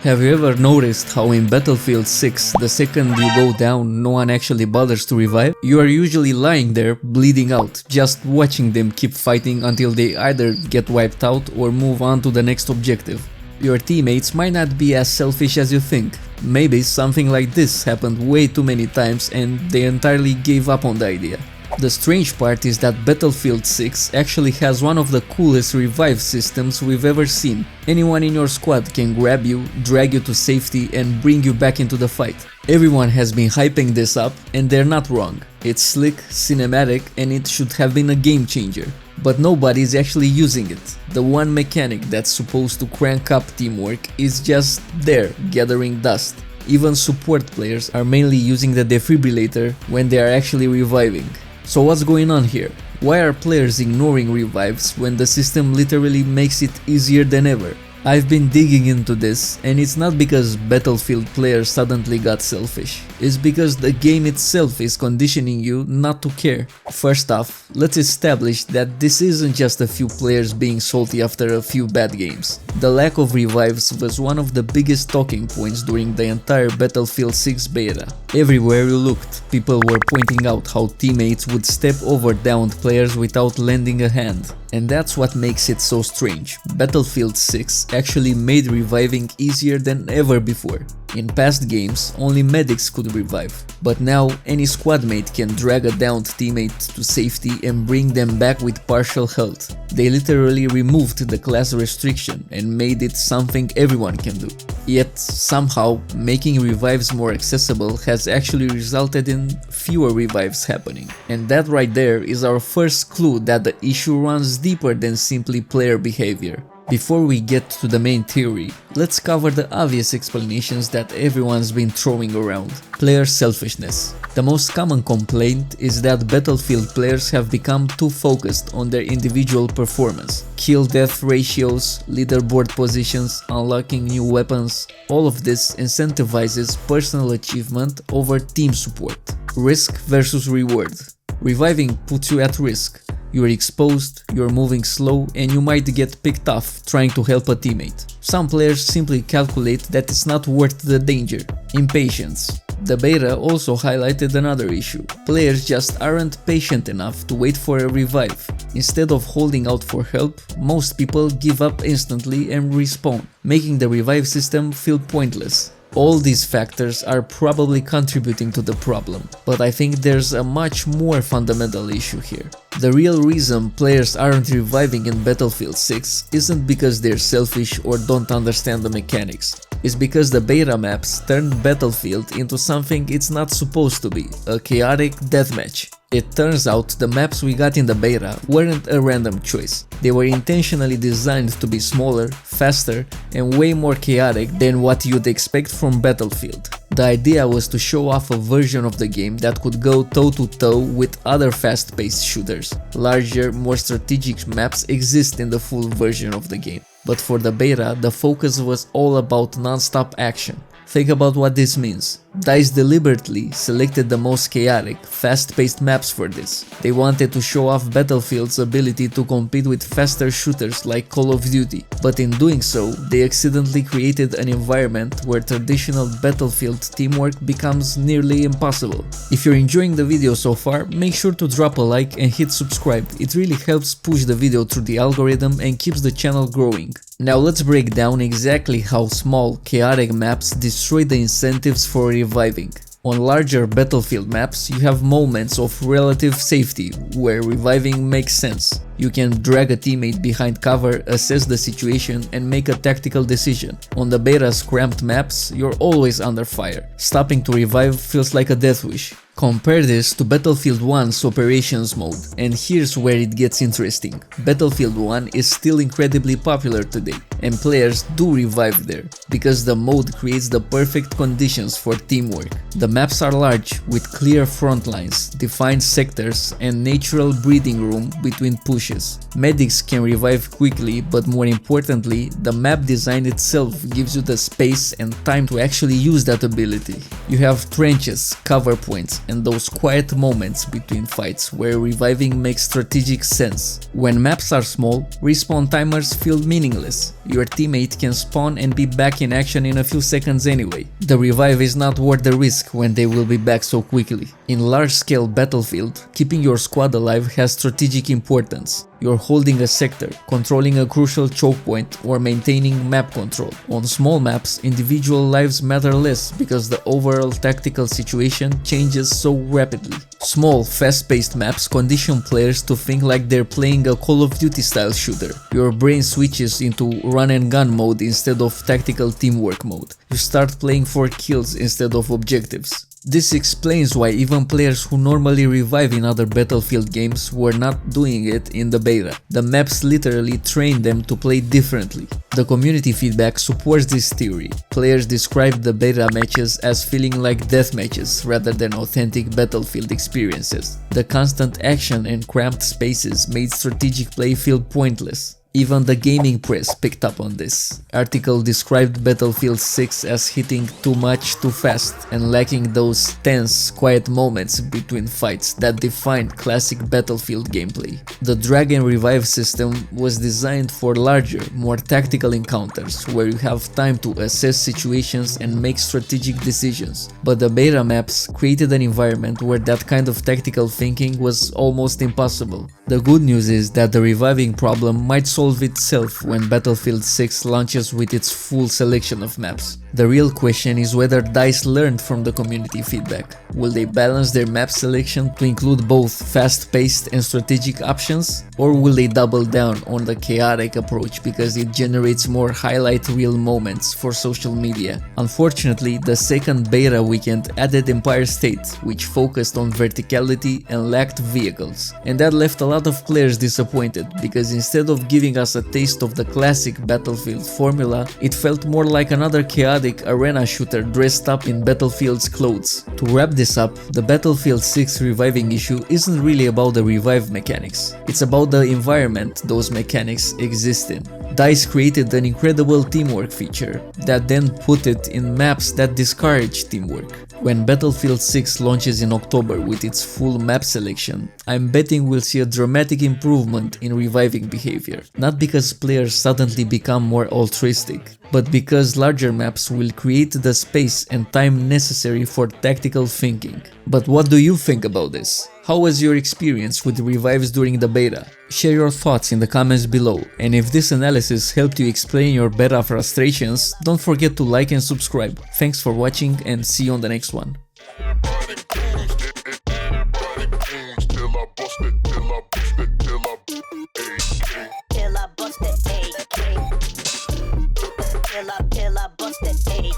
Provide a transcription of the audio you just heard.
Have you ever noticed how in Battlefield 6, the second you go down, no one actually bothers to revive? You are usually lying there, bleeding out, just watching them keep fighting until they either get wiped out or move on to the next objective. Your teammates might not be as selfish as you think. Maybe something like this happened way too many times and they entirely gave up on the idea. The strange part is that Battlefield 6 actually has one of the coolest revive systems we've ever seen. Anyone in your squad can grab you, drag you to safety and bring you back into the fight. Everyone has been hyping this up and they're not wrong. It's slick, cinematic and it should have been a game changer. But nobody is actually using it. The one mechanic that's supposed to crank up teamwork is just there, gathering dust. Even support players are mainly using the defibrillator when they are actually reviving. So what's going on here? Why are players ignoring revives when the system literally makes it easier than ever? I've been digging into this and it's not because Battlefield players suddenly got selfish. It's because the game itself is conditioning you not to care. First off, let's establish that this isn't just a few players being salty after a few bad games. The lack of revives was one of the biggest talking points during the entire Battlefield 6 beta. Everywhere you looked, people were pointing out how teammates would step over downed players without lending a hand. And that's what makes it so strange. Battlefield 6 actually made reviving easier than ever before. In past games, only medics could revive, but now any squad mate can drag a downed teammate to safety and bring them back with partial health. They literally removed the class restriction and made it something everyone can do. Yet, somehow, making revives more accessible has actually resulted in fewer revives happening. And that right there is our first clue that the issue runs deeper than simply player behavior. Before we get to the main theory, let's cover the obvious explanations that everyone's been throwing around. Player selfishness. The most common complaint is that Battlefield players have become too focused on their individual performance. Kill-death ratios, leaderboard positions, unlocking new weapons, all of this incentivizes personal achievement over team support. Risk versus reward. Reviving puts you at risk. You're exposed, you're moving slow, and you might get picked off trying to help a teammate. Some players simply calculate that it's not worth the danger. Impatience. The beta also highlighted another issue. Players just aren't patient enough to wait for a revive. Instead of holding out for help, most people give up instantly and respawn, making the revive system feel pointless. All these factors are probably contributing to the problem, but I think there's a much more fundamental issue here. The real reason players aren't reviving in Battlefield 6 isn't because they're selfish or don't understand the mechanics. It's because the beta maps turned Battlefield into something it's not supposed to be, a chaotic deathmatch. It turns out the maps we got in the beta weren't a random choice. They were intentionally designed to be smaller, faster, and way more chaotic than what you'd expect from Battlefield. The idea was to show off a version of the game that could go toe-to-toe with other fast-paced shooters. Larger, more strategic maps exist in the full version of the game, but for the beta, the focus was all about non-stop action. Think about what this means. DICE deliberately selected the most chaotic, fast-paced maps for this. They wanted to show off Battlefield's ability to compete with faster shooters like Call of Duty, but in doing so, they accidentally created an environment where traditional Battlefield teamwork becomes nearly impossible. If you're enjoying the video so far, make sure to drop a like and hit subscribe. It really helps push the video through the algorithm and keeps the channel growing. Now let's break down exactly how small, chaotic maps destroy the incentives for reviving. On larger Battlefield maps, you have moments of relative safety where reviving makes sense. You can drag a teammate behind cover, assess the situation, and make a tactical decision. On the beta's cramped maps, you're always under fire. Stopping to revive feels like a death wish. Compare this to Battlefield 1's Operations mode, and here's where it gets interesting. Battlefield 1 is still incredibly popular today, and players do revive there, because the mode creates the perfect conditions for teamwork. The maps are large, with clear front lines, defined sectors, and natural breathing room between pushes. Medics can revive quickly, but more importantly, the map design itself gives you the space and time to actually use that ability. You have trenches, cover points, and those quiet moments between fights where reviving makes strategic sense. When maps are small, respawn timers feel meaningless. your teammate can spawn and be back in action in a few seconds anyway. The revive is not worth the risk when they will be back so quickly. In large-scale battlefield, keeping your squad alive has strategic importance. You're holding a sector, controlling a crucial choke point, or maintaining map control. On small maps, individual lives matter less because the overall tactical situation changes so rapidly. Small, fast-paced maps condition players to think like they're playing a Call of Duty style shooter. Your brain switches into run and gun mode instead of tactical teamwork mode. You start playing for kills instead of objectives. This explains why even players who normally revive in other Battlefield games were not doing it in the beta. The maps literally train them to play differently. The community feedback supports this theory. Players described the beta matches as feeling like death matches rather than authentic Battlefield experiences. The constant action and cramped spaces made strategic play feel pointless. Even the gaming press picked up on this. Article described Battlefield 6 as hitting too much too fast and lacking those tense, quiet moments between fights that defined classic Battlefield gameplay. The drag and revive system was designed for larger, more tactical encounters where you have time to assess situations and make strategic decisions. But the beta maps created an environment where that kind of tactical thinking was almost impossible. The good news is that the reviving problem might solve itself when Battlefield 6 launches with its full selection of maps. The real question is whether DICE learned from the community feedback. Will they balance their map selection to include both fast-paced and strategic options? Or will they double down on the chaotic approach because it generates more highlight reel moments for social media? Unfortunately, the second beta weekend added Empire State, which focused on verticality and lacked vehicles. And that left a lot of players disappointed because instead of giving us a taste of the classic Battlefield formula, it felt more like another chaotic arena shooter dressed up in Battlefield's clothes. To wrap this up, the Battlefield 6 reviving issue isn't really about the revive mechanics. It's about the environment those mechanics exist in. DICE created an incredible teamwork feature that then put it in maps that discourage teamwork. When Battlefield 6 launches in October with its full map selection, I'm betting we'll see a dramatic improvement in reviving behavior. Not because players suddenly become more altruistic, but because larger maps will create the space and time necessary for tactical thinking. But what do you think about this? How was your experience with revives during the beta? Share your thoughts in the comments below, and if this analysis helped you explain your beta frustrations, don't forget to like and subscribe. Thanks for watching and see you on the next one. Till I bust that AK.